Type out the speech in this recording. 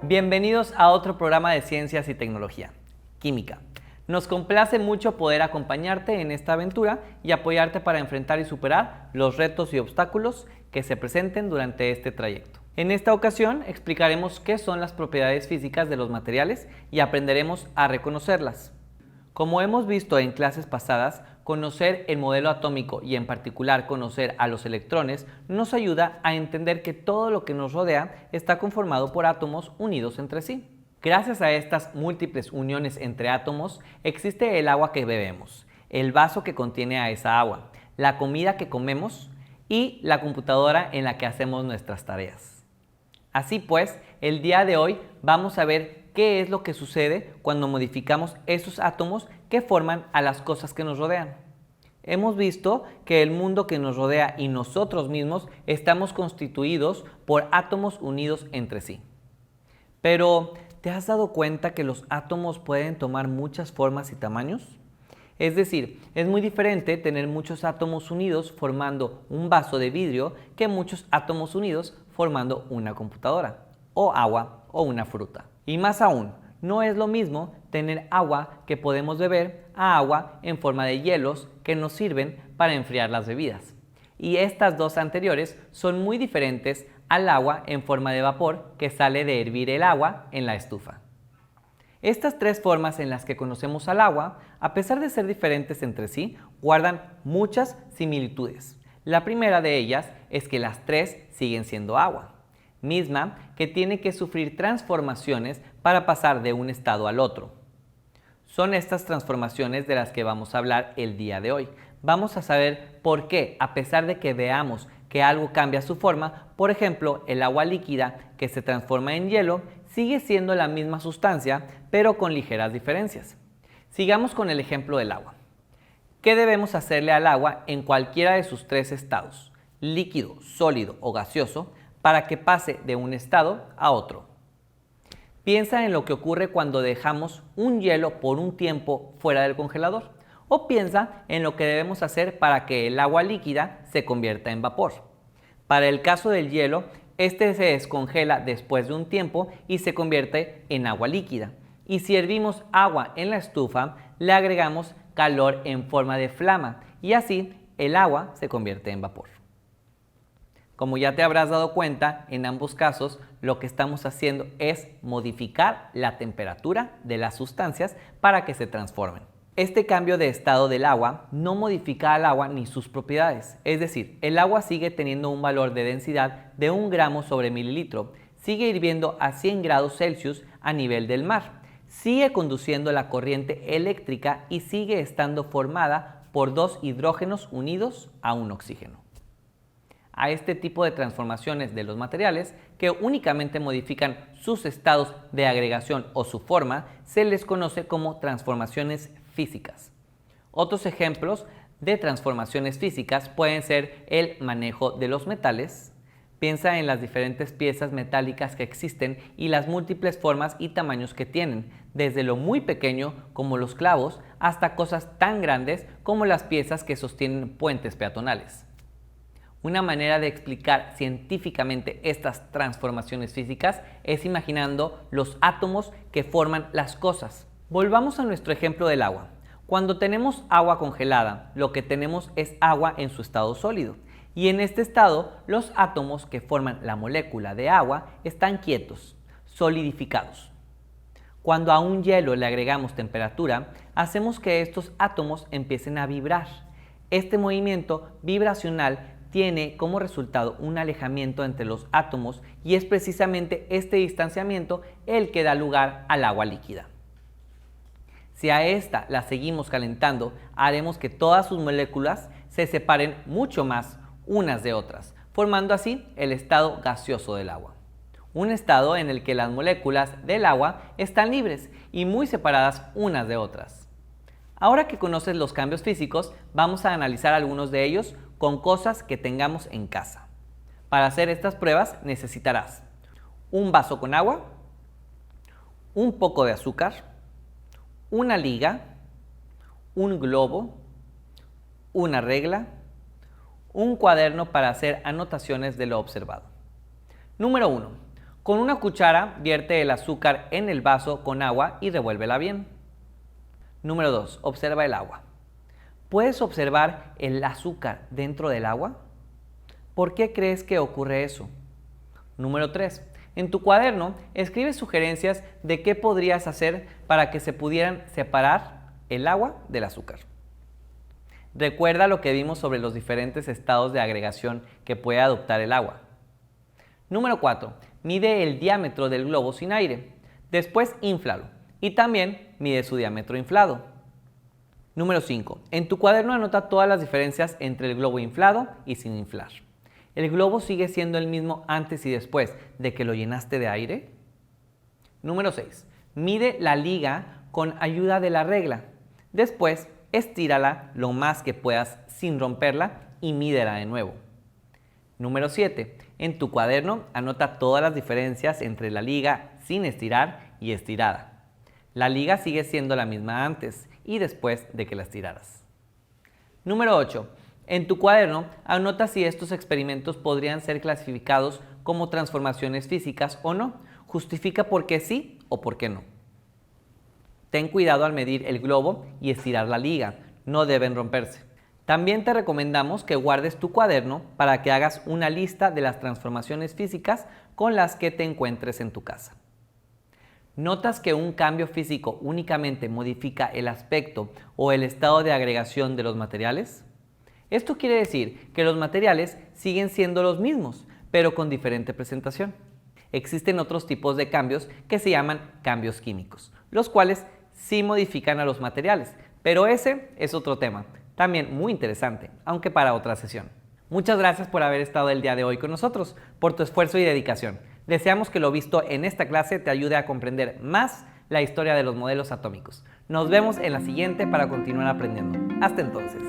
Bienvenidos a otro programa de Ciencias y Tecnología, Química. Nos complace mucho poder acompañarte en esta aventura y apoyarte para enfrentar y superar los retos y obstáculos que se presenten durante este trayecto. En esta ocasión explicaremos qué son las propiedades físicas de los materiales y aprenderemos a reconocerlas. Como hemos visto en clases pasadas, conocer el modelo atómico y en particular conocer a los electrones nos ayuda a entender que todo lo que nos rodea está conformado por átomos unidos entre sí. Gracias a estas múltiples uniones entre átomos existe el agua que bebemos, el vaso que contiene a esa agua, la comida que comemos y la computadora en la que hacemos nuestras tareas. Así pues, el día de hoy vamos a ver qué es lo que sucede cuando modificamos esos átomos que forman a las cosas que nos rodean. Hemos visto que el mundo que nos rodea y nosotros mismos estamos constituidos por átomos unidos entre sí. Pero, ¿te has dado cuenta que los átomos pueden tomar muchas formas y tamaños? Es decir, es muy diferente tener muchos átomos unidos formando un vaso de vidrio que muchos átomos unidos formando una computadora, o agua, o una fruta. Y más aún, no es lo mismo tener agua que podemos beber a agua en forma de hielos que nos sirven para enfriar las bebidas. Y estas dos anteriores son muy diferentes al agua en forma de vapor que sale de hervir el agua en la estufa. Estas tres formas en las que conocemos al agua, a pesar de ser diferentes entre sí, guardan muchas similitudes. La primera de ellas es que las tres siguen siendo agua, misma que tiene que sufrir transformaciones para pasar de un estado al otro. Son estas transformaciones de las que vamos a hablar el día de hoy. Vamos a saber por qué, a pesar de que veamos que algo cambia su forma, por ejemplo, el agua líquida que se transforma en hielo, sigue siendo la misma sustancia, pero con ligeras diferencias. Sigamos con el ejemplo del agua. ¿Qué debemos hacerle al agua en cualquiera de sus tres estados, líquido, sólido o gaseoso, para que pase de un estado a otro? Piensa en lo que ocurre cuando dejamos un hielo por un tiempo fuera del congelador, o piensa en lo que debemos hacer para que el agua líquida se convierta en vapor. Para el caso del hielo, este se descongela después de un tiempo y se convierte en agua líquida. Y si hervimos agua en la estufa, le agregamos calor en forma de flama y así el agua se convierte en vapor. Como ya te habrás dado cuenta, en ambos casos lo que estamos haciendo es modificar la temperatura de las sustancias para que se transformen. Este cambio de estado del agua no modifica al agua ni sus propiedades, es decir, el agua sigue teniendo un valor de densidad de 1 gramo sobre mililitro, sigue hirviendo a 100 grados Celsius a nivel del mar, sigue conduciendo la corriente eléctrica y sigue estando formada por dos hidrógenos unidos a un oxígeno. A este tipo de transformaciones de los materiales, que únicamente modifican sus estados de agregación o su forma, se les conoce como transformaciones físicas. Otros ejemplos de transformaciones físicas pueden ser el manejo de los metales. Piensa en las diferentes piezas metálicas que existen y las múltiples formas y tamaños que tienen, desde lo muy pequeño como los clavos hasta cosas tan grandes como las piezas que sostienen puentes peatonales. Una manera de explicar científicamente estas transformaciones físicas es imaginando los átomos que forman las cosas. Volvamos a nuestro ejemplo del agua. Cuando tenemos agua congelada, lo que tenemos es agua en su estado sólido. Y en este estado, los átomos que forman la molécula de agua están quietos, solidificados. Cuando a un hielo le agregamos temperatura, hacemos que estos átomos empiecen a vibrar. Este movimiento vibracional tiene como resultado un alejamiento entre los átomos y es precisamente este distanciamiento el que da lugar al agua líquida. Si a esta la seguimos calentando, haremos que todas sus moléculas se separen mucho más unas de otras, formando así el estado gaseoso del agua. Un estado en el que las moléculas del agua están libres y muy separadas unas de otras. Ahora que conoces los cambios físicos, vamos a analizar algunos de ellos con cosas que tengamos en casa. Para hacer estas pruebas necesitarás un vaso con agua, un poco de azúcar, una liga, un globo, una regla, un cuaderno para hacer anotaciones de lo observado. Número 1. Con una cuchara, vierte el azúcar en el vaso con agua y revuélvela bien. Número 2. Observa el agua. ¿Puedes observar el azúcar dentro del agua? ¿Por qué crees que ocurre eso? Número 3. En tu cuaderno, escribe sugerencias de qué podrías hacer para que se pudieran separar el agua del azúcar. Recuerda lo que vimos sobre los diferentes estados de agregación que puede adoptar el agua. Número 4. Mide el diámetro del globo sin aire. Después, inflalo. Y también mide su diámetro inflado. Número 5. En tu cuaderno anota todas las diferencias entre el globo inflado y sin inflar. ¿El globo sigue siendo el mismo antes y después de que lo llenaste de aire? Número 6. Mide la liga con ayuda de la regla. Después, estírala lo más que puedas sin romperla y mídela de nuevo. Número 7. En tu cuaderno anota todas las diferencias entre la liga sin estirar y estirada. La liga sigue siendo la misma antes y después de que la estiraras. Número 8. En tu cuaderno anota si estos experimentos podrían ser clasificados como transformaciones físicas o no. Justifica por qué sí o por qué no. Ten cuidado al medir el globo y estirar la liga, no deben romperse. También te recomendamos que guardes tu cuaderno para que hagas una lista de las transformaciones físicas con las que te encuentres en tu casa. ¿Notas que un cambio físico únicamente modifica el aspecto o el estado de agregación de los materiales? Esto quiere decir que los materiales siguen siendo los mismos, pero con diferente presentación. Existen otros tipos de cambios que se llaman cambios químicos, los cuales sí modifican a los materiales, pero ese es otro tema, también muy interesante, aunque para otra sesión. Muchas gracias por haber estado el día de hoy con nosotros, por tu esfuerzo y dedicación. Deseamos que lo visto en esta clase te ayude a comprender más la historia de los modelos atómicos. Nos vemos en la siguiente para continuar aprendiendo. Hasta entonces.